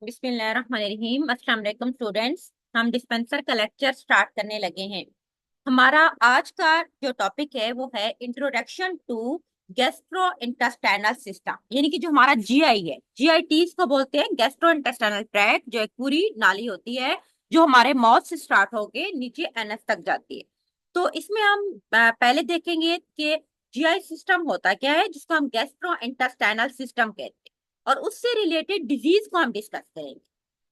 बिस्मिल्लाहिर्रहमानिर्रहीम। अस्सलाम वालेकुम स्टूडेंट्स। हम डिस्पेंसर का लेक्चर स्टार्ट करने लगे हैं। हमारा आज का जो टॉपिक है वो है introduction to gastrointestinal system, यानी कि जो हमारा जीआई है, जीआईटी इसको बोलते हैं गैस्ट्रो इंटेस्टाइनल ट्रैक्ट, जो एक पूरी नाली होती है जो हमारे माउथ से स्टार्ट होके नीचे एनएस तक जाती है। तो इसमें हम पहले देखेंगे कि जीआई सिस्टम होता क्या है, जिसको हम गैस्ट्रो इंटेस्टाइनल सिस्टम कहते हैं, और उससे रिलेटेड डिजीज को हम डिस्कस करेंगे।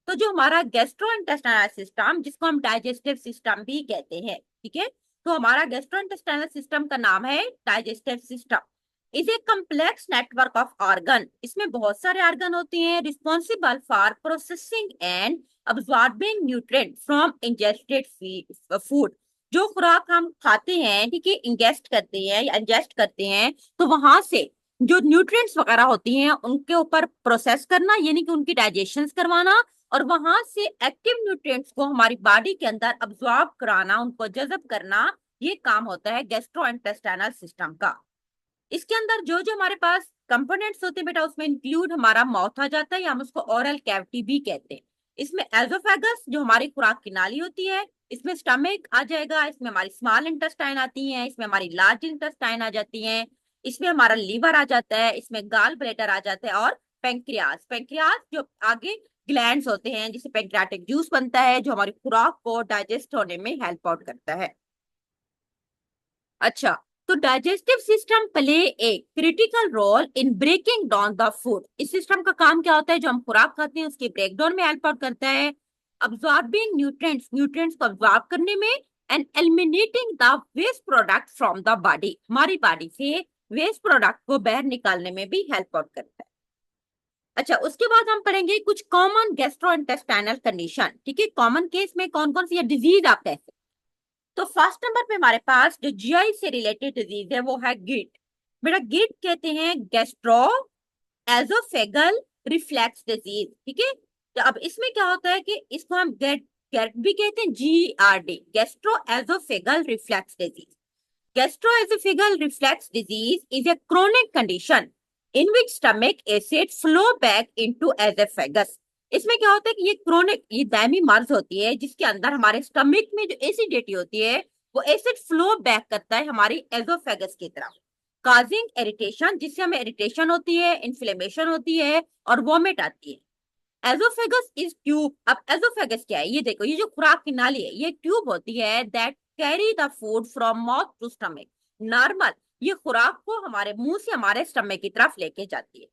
तो जो हमारा गैस्ट्रोइंटेस्टाइनल सिस्टम, जिसको हम डाइजेस्टिव सिस्टम भी कहते हैं, ठीक है, तो हमारा गैस्ट्रोइंटेस्टाइनल सिस्टम का नाम है digestive system. Is a complex network of organ. इसमें बहुत सारे ऑर्गन होते हैं responsible for processing and absorbing nutrient from ingested food. जो खुराक हम खाते हैं, ठीक है, इंजेस्ट करते हैं या इंजेस्ट करते हैं, तो वहां से जो न्यूट्रिएंट्स वगैरह होती हैं उनके ऊपर प्रोसेस करना, यानी कि उनकी डाइजेशन करवाना, और वहां से एक्टिव न्यूट्रिएंट्स को हमारी बॉडी के अंदर अब्सॉर्ब कराना, उनको जज़ब करना, ये काम होता है गैस्ट्रोइंटेस्टाइनल सिस्टम का। इसके अंदर जो जो हमारे पास कंपोनेंट्स होते हैं बेटा, उसमें इंक्लूड हमारा माउथ आ जाता है, या हम उसको ओरल कैविटी भी कहते हैं। इसमें एजोफेगस जो हमारी खुराक की नाली होती है, इसमें स्टमक आ जाएगा, इसमें हमारी स्मॉल इंटेस्टाइन आती है, इसमें हमारी लार्ज इंटेस्टाइन आ जाती है, इसमें हमारा लीवर आ जाता है, इसमें गाल ब्लैडर आ जाता है, और पेंक्रियाज, पेंक्रियाज जो आगे ग्लैंड्स होते हैं, जिससे पेंक्रियाटिक जूस बनता है, जो हमारी खुराक को डाइजेस्ट होने में हेल्प आउट करता है। अच्छा, तो digestive system play a critical role in breaking down the food. इस सिस्टम का काम क्या होता है, जो हम खुराक खाते हैं उसके ब्रेक डाउन में हेल्प आउट करता है, अब्सॉर्बिंग न्यूट्रिएंट्स, न्यूट्रिएंट्स को अब्सॉर्ब करने में, and eliminating the waste product from the body. हमारी बॉडी से वेस्ट प्रोडक्ट को बाहर निकालने में भी हेल्प आउट करता है। अच्छा, उसके बाद हम पढ़ेंगे कुछ कॉमन गैस्ट्रोइंटेस्टाइनल कंडीशन, ठीक है, कॉमन केस में कौन कौन सी डिजीज आप कह सकते हैं। तो फर्स्ट नंबर पे हमारे पास जो जीआई से रिलेटेड डिजीज है वो है गिट। बेटा गिट कहते हैं गैस्ट्रो एजोफेगल रिफ्लेक्स डिजीज, ठीक है। तो अब इसमें क्या होता है कि इसको हम गेट गेट भी कहते हैं, GERD, gastro oesophageal reflex disease. Gastroesophageal reflux disease is a chronic condition in which stomach acid flow back into esophagus. इसमें क्या होता है कि ये क्रोनिक, ये दायमी मर्ज होती है, जिसके अंदर हमारे स्टमक में जो एसिडिटी होती है वो एसिड फ्लो बैक करता है हमारी एजोफेगस की तरफ, काजिंग इरिटेशन, जिससे हमें इरिटेशन होती है, इन्फ्लेमेशन होती है, और वॉमिट आती है। एजोफेगस इज ट्यूब। अब एजोफेगस क्या है, ये देखो, ये जो खुराक की नाली है ये ट्यूब होती है that carry the food from mouth to stomach. Normal ये खुराक को हमारे मुंह से हमारे स्टमक की तरफ लेके जाती है।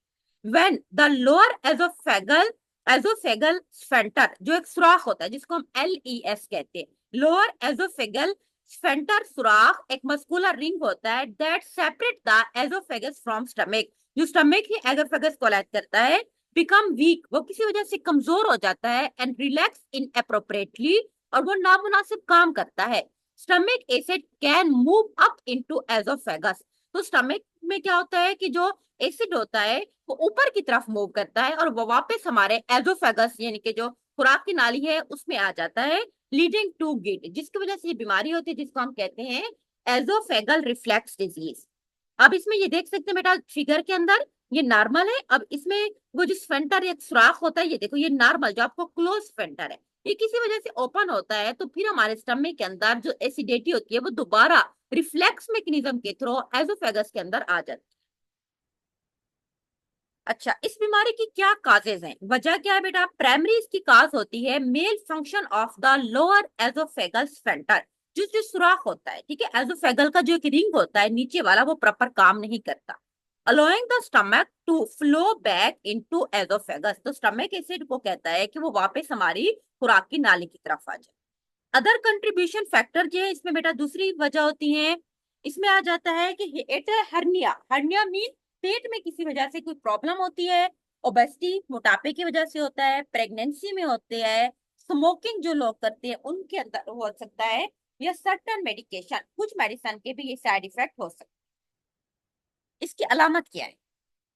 व्हेन द लोअर एजोफेगल एजोफेगल स्फेंटर, जो एक सुराख होता है जिसको हम LES कहते हैं, लोअर एजोफेगल स्फेंटर सुराख एक मस्कुलर रिंग होता है that separate the oesophagus from stomach. जो स्टमक ही एजोफेगस को अलग करता है, बिकम वीक, वो किसी वजह से कमजोर हो जाता है, एंड रिलैक्स इन अप्रोप्रिएटली, और वो नामुनासिब काम करता है। Stomach acid can move up into oesophagus. तो स्टमक में क्या होता है कि जो एसिड होता है वो ऊपर की तरफ मूव करता है, और वो वापस हमारे एजोफेगस यानी कि जो खुराक की नाली है उसमें आ जाता है, लीडिंग टू गिट, जिसकी वजह से ये बीमारी होती है जिसको हम कहते हैं एजोफेगल रिफ्लेक्स डिजीज। अब इसमें ये देख सकते हैं बेटा फिगर के अंदर, ये नॉर्मल है। अब इसमें वो जो स्फेंटर एक सुराख होता है, ये देखो, ये नॉर्मल जो आपको क्लोज स्फेंटर है, ये किसी वजह से ओपन होता है, तो फिर हमारे स्टमक के अंदर जो एसिडिटी होती है वो दोबारा रिफ्लेक्स मैकेनिज्म के थ्रू एजोफेगस के अंदर आ जाती है। अच्छा, इस बीमारी की क्या काजेज हैं, वजह क्या है बेटा। प्राइमरी इसकी काज होती है malfunction of the lower oesophageal sphincter. जो सुराख होता है, ठीक है, एजोफेगल का जो एक रिंग होता है नीचे वाला, वो प्रॉपर काम नहीं करता, allowing the stomach to flow back into oesophagus. तो स्टमक एसिड को कहता है कि वो वापस हमारी खुराक की नाली की तरफ आ जाए। अदर कंट्रीब्यूशन फैक्टर जो है इसमें बेटा, दूसरी वजह होती है, इसमें आ जाता है कि एट हर्निया, हर्निया मीन पेट में किसी वजह से कोई प्रॉब्लम होती है, ओबेसिटी मोटापे की वजह से होता है, प्रेगनेंसी में होते हैं, स्मोकिंग जो लोग करते हैं उनके अंदर हो सकता है, या सर्टन मेडिकेशन, कुछ मेडिसिन के भी ये साइड इफेक्ट हो सकते हैं। इसकी अलामत क्या है,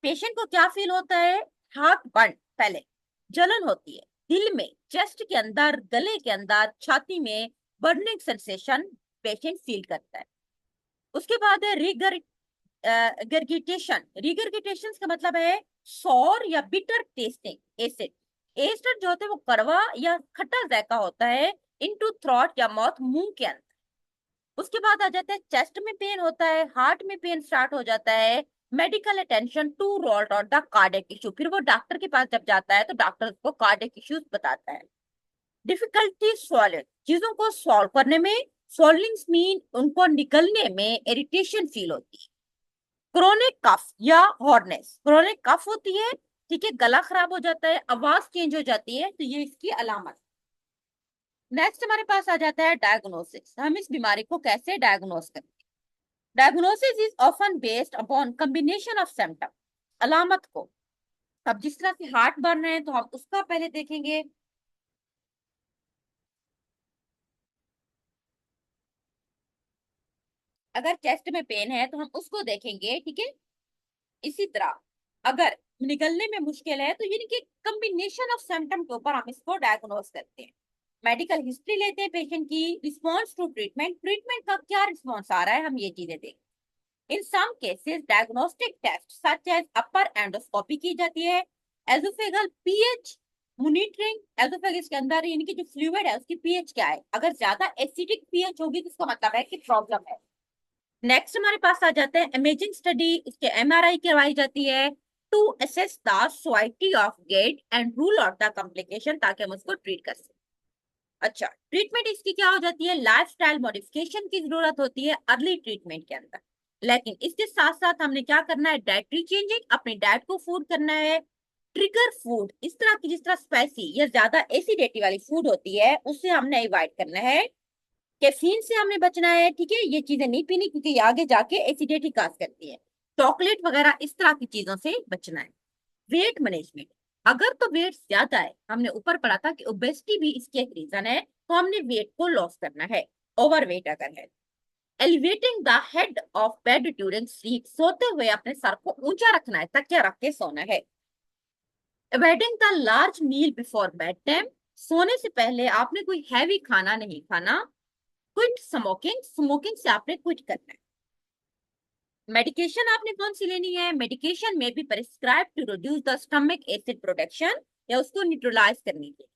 पेशेंट को क्या फील होता है, हार्ट बर्न, पहले जलन होती है दिल में, चेस्ट के अंदर, गले के अंदर, छाती में बर्निंग सेंसेशन पेशेंट फील करता है। उसके बाद है रिगर्गिटेशन। रिगर्गिटेशन का मतलब है सॉर या बिटर टेस्टिंग एसिड, एस्टर जो होता है वो कड़वा या खट्टा जायका होता है इनटू थ्रोट या माउथ, मुंह के अंदर। उसके बाद आ जाता है चेस्ट में पेन होता है, हार्ट में पेन स्टार्ट हो जाता है। Medical attention to ruled out the cardiac issue, फिर वो डॉक्टर के पास जब जाता है तो डॉक्टर उसको कार्डियक इश्यूज बताता है। डिफिकल्टी सॉल्विंग, चीजों को सॉल्व करने में, सॉल्विंग्स मीन उनको निकलने में इरिटेशन फील होती है। क्रोनिक कफ या हॉर्नेस, क्रोनिक कफ होती है, ठीक है, गला खराब हो जाता है, आवाज चेंज हो जाती है, तो ये इसकी अलामत। नेक्स्ट हमारे पास आ जाता है डायग्नोसिस, हम इस बीमारी को कैसे डायग्नोस करते हैं। Diagnosis is often based upon combination of symptom, अलामत को। अब जिस तरह से हार्ट बर्न है तो हम उसका पहले देखेंगे। अगर चेस्ट में पेन है तो हम उसको देखेंगे, ठीक है। इसी तरह अगर निकलने में मुश्किल है तो यानी कि कॉम्बिनेशन ऑफ सिम्टम के ऊपर हम इसको डायग्नोस करते हैं। मेडिकल हिस्ट्री लेते हैं पेशेंट की, रिस्पॉन्स टू ट्रीटमेंट, ट्रीटमेंट का क्या रिस्पॉन्स आ रहा है, हम ये चीजें देखें। In some cases diagnostic test such as upper endoscopy की जाती है। एसोफेगल पीएच मॉनिटरिंग, एसोफेगस के अंदर यानी कि जो फ्लूइड है उसकी पीएच क्या है, अगर ज्यादा एसिडिक पीएच होगी तो इसका मतलब है कि प्रॉब्लम है। नेक्स्ट हमारे पास आ जाते हैं इमेजिंग स्टडी, उसके एमआरआई करवाई जाती है to assess the society of gate and rule out the complication, ताकि हम उसको ट्रीट कर सकें। अच्छा, ट्रीटमेंट इसकी क्या हो जाती है, लाइफस्टाइल मॉडिफिकेशन की जरूरत होती है अर्ली ट्रीटमेंट के अंदर। लेकिन इसके साथ साथ हमने क्या करना है, डाइटरी चेंजिंग, अपने डाइट को फूड करना है। ट्रिगर फूड, इस तरह की जिस तरह स्पाइसी या ज्यादा एसिडिटी वाली फूड होती है उससे हमने अवॉइड करना है। कैफीन से हमने बचना है, ठीक है, ये चीजें नहीं पीनी क्योंकि ये आगे जाके एसिडिटी काज करती है। चॉकलेट वगैरह इस तरह की चीजों से बचना है। वेट मैनेजमेंट, अगर तो वेट ज्यादा है, हमने ऊपर पढ़ा था कि ओबेसिटी भी इसकी एक रीजन है, तो हमने वेट को लॉस करना है। ओवर वेट अगर है, elevating the head of bed during sleep, सोते हुए अपने सर को ऊंचा रखना है, तकिया रख के सोना है। Avoiding the large meal before bed time, सोने से पहले आपने कोई हैवी खाना नहीं खाना। क्विट स्मोकिंग, स्मोकिंग से आपने क्विट करना है। मेडिकेशन आपने कौन सी लेनी है, मेडिकेशन में भी prescribe to reduce the stomach acid production, या उसको न्यूट्रलाइज करने के लिए।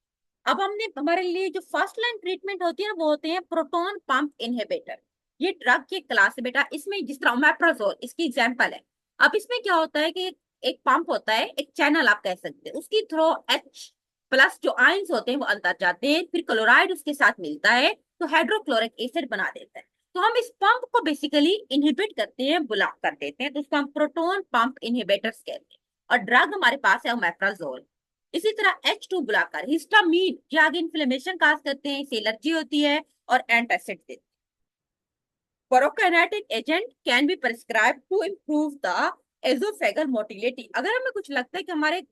अब हमने हमारे लिए जो फर्स्ट लाइन ट्रीटमेंट होती है ना वो होते हैं प्रोटॉन पंप इनहिबिटर। ये ड्रग की क्लास है बेटा, इसमें जिस तरह ओमेप्राजोल इसकी एग्जांपल है। अब इसमें क्या होता है कि एक पंप होता है, एक चैनल आप कह सकते हैं, उसकी थ्रो H प्लस जो आयंस होते हैं वो अंदर जाते हैं, फिर क्लोराइड उसके साथ मिलता है तो हाइड्रोक्लोरिक एसिड बना देता है। तो हम इस पंप को बेसिकली इनहिबिट करते हैं, ब्लॉक कर देते हैं, तो उसको हम प्रोटोन पंप इनहिबिटर्स कहते हैं। और ड्रग हमारे पास है ओमेप्राजोल। इसी तरह H2 ब्लॉकर, हिस्टामीन, जो आगे इन्फ्लेमेशन काज करते हैं, इससे एलर्जी होती है और एंटासिड देते हैं। Prokinetic agent can be prescribe to improve the oesophageal motility, अगर हमें कुछ लगता है कि हमारे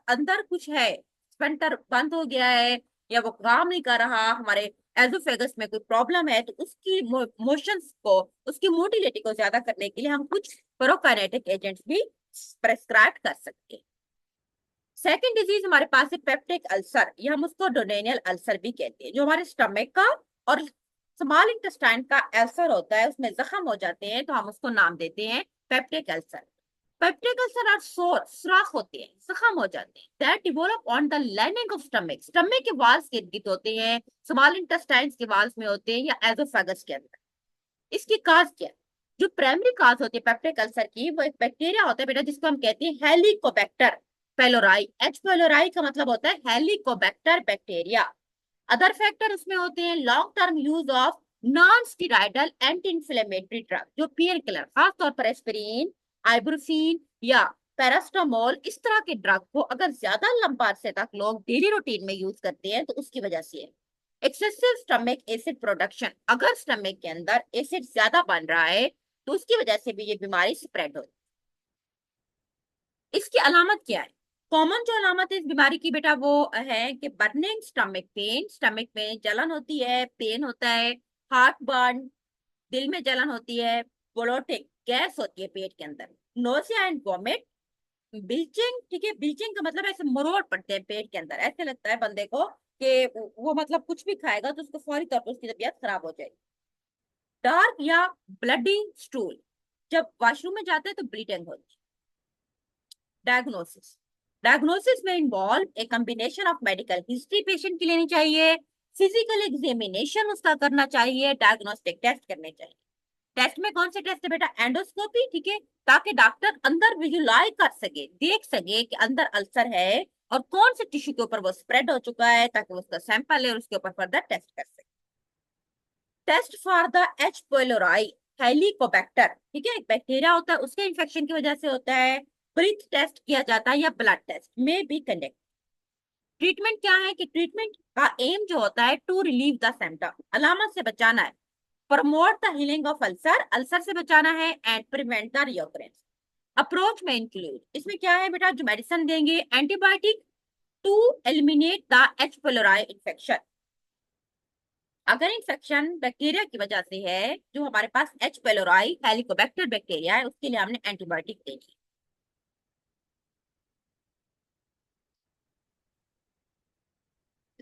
अंदर कुछ है, स्फंक्टर बंद हो गया है या वो काम नहीं कर रहा, हमारे एजोफेगस में कोई प्रॉब्लम है, तो उसकी मोशंस को, उसकी मोटिलिटी को ज्यादा करने के लिए हम कुछ प्रोकाइनेटिक एजेंट्स भी प्रेस्क्राइब कर सकते हैं। सेकेंड डिजीज हमारे पास है पेप्टिक अल्सर, या हम उसको डोडेनियल अल्सर भी कहते हैं, जो हमारे स्टमक का और स्मॉल इंटेस्टाइन का अल्सर होता है, उसमें जख्म हो जाते हैं तो हम उसको नाम देते हैं पेप्टिक अल्सर। पेप्टिक अल्सर और सोर, सुराख होते हैं, जख्म हो जाते हैं, that develop on the lining of stomach, stomach के वाल्स के इर्द गिर्द होते हैं, स्मॉल इंटेस्टाइन के वाल्स में होते हैं या एजोफेगस के अंदर। इसकी काज क्या है, जो प्राइमरी काज होती है पेप्टिक अल्सर की, वो एक बैक्टीरिया होता है बेटा जिसको हम कहते हैं हेलिकोबैक्टर पेलोराई। एच पेलोराई का मतलब होता है हेलिकोबैक्टर बैक्टीरिया। अदर फैक्टर उसमें होते हैं long term use of non steroidal anti inflammatory drug, जो पेन किलर, खासतौर पर एस्पिरिन, आइब्रोफिन या पैरास्टामोल, इस तरह के ड्रग को अगर ज्यादा लंबा अरसे तक लोग डेली रूटीन में यूज करते हैं तो उसकी वजह से है। एक्सेसिव स्टमक एसिड प्रोडक्शन, अगर स्टमक के अंदर एसिड ज्यादा बन रहा है तो उसकी वजह से भी ये बीमारी स्प्रेड होती है। इसकी अलामत क्या है, कॉमन जो अलामत है इस बीमारी की बेटा वो है कि बर्निंग स्टमक पेन, स्टमक में जलन होती है, पेन होता है, हार्ट बर्न, दिल में जलन होती है, ब्लोटिंग, गैस होती है पेट के अंदर, नोसिया एंड वॉमिट, बिल्चिंग, ठीक है, बिल्चिंग का मतलब ऐसे मरोड़ पड़ते हैं पेट के अंदर, ऐसे लगता है बंदे को कि वो मतलब कुछ भी खाएगा तो उसको फौरी तौर पर उसकी तबीयत खराब हो जाएगी। डार्क या ब्लडी स्टूल, जब वॉशरूम में जाते हैं तो ब्लीडिंग होती है। डायग्नोसिस, डायग्नोसिस में involve a combination of medical history patient की लेनी चाहिए, फिजिकल एग्जामिनेशन उसका करना चाहिए, डायग्नोस्टिक टेस्ट करने चाहिए। टेस्ट में कौन से टेस्ट है बेटा? एंडोस्कोपी, ठीक है, ताकि डॉक्टर अंदर विजुलाइज कर सके, देख सके कि अंदर अल्सर है और कौन से टिश्यू के ऊपर वो स्प्रेड हो चुका है, ताकि उसका सैंपल है और उसके ऊपर फर्दर टेस्ट कर सके। Test for the H pylori helicobacter, ठीक है, एक बैक्टीरिया होता है, उसके इन्फेक्शन की वजह से होता है। ब्रीथ टेस्ट किया जाता है या ब्लड टेस्ट में भी कंडक्ट। ट्रीटमेंट क्या है कि ट्रीटमेंट का एम जो होता है टू रिलीव द सिम्टम, अलामत से बचाना है, promote the healing of ulcer, ulcer से बचाना है, and prevent the recurrence. Approach में इंक्लूड, इसमें क्या है बेटा, जो मेडिसिन देंगे antibiotic to eliminate the H pylori infection. अगर इन्फेक्शन बैक्टीरिया की वजह से है, जो हमारे पास एच पाइलोराई हेलिकोबैक्टर बैक्टीरिया है, उसके लिए हमने एंटीबायोटिक देनी।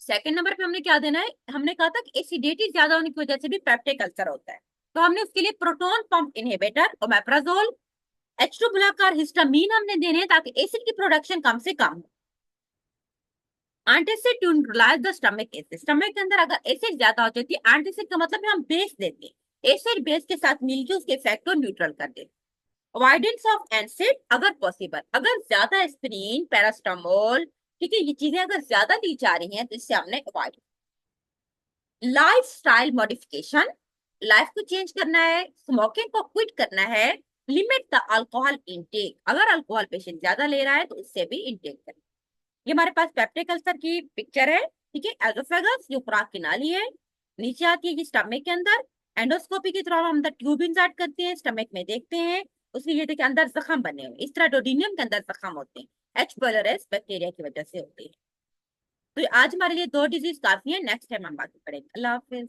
सेकंड नंबर पे हमने क्या देना है, हमने कहा था कि एसिडिटी ज्यादा होने की वजह से भी पेप्टिक अल्सर होता है, तो हमने उसके लिए proton pump inhibitor omeprazole, H2 blocker, histamine हमने देने हैं ताकि एसिड की प्रोडक्शन कम से कम हो। Antacid to neutralise the stomach acid, stomach के अंदर अगर एसिड ज्यादा हो जाती है, एंटासिड का मतलब है हम बेस देते हैं, एसिड बेस के साथ मिलकर उसके इफेक्ट को न्यूट्रल कर देते। अवॉइडेंस ऑफ एसिड अगर पॉसिबल, अगर ज्यादा एस्पिरिन पैरास्टामोल, ठीक है, ये चीजें अगर ज्यादा दी जा रही हैं तो इससे हमने avoid. Life style modification, life को चेंज करना है, स्मोकिंग को क्विट करना है, लिमिट द अल्कोहल इनटेक, अगर अल्कोहल पेशेंट ज्यादा ले रहा है तो उससे भी इनटेक करें। ये हमारे पास पेप्टिक अल्सर की पिक्चर है, ठीक है, एसोफेगस जो खुराक की नाली है, नीचे आती है कि स्टमक के अंदर, एंडोस्कोपी के थ्रू हम ट्यूब इंसर्ट करते हैं, स्टमक में देखते हैं, उसमें ये देखिए अंदर जख्म बने हुए, इस तरह डोडिनियम के अंदर जख्म होते हैं, एच पाइलोराई बैक्टीरिया की वजह से होते हैं। तो आज हमारे लिए दो डिजीज काफी है, नेक्स्ट टाइम हम बात करेंगे। अल्लाह हाफिज।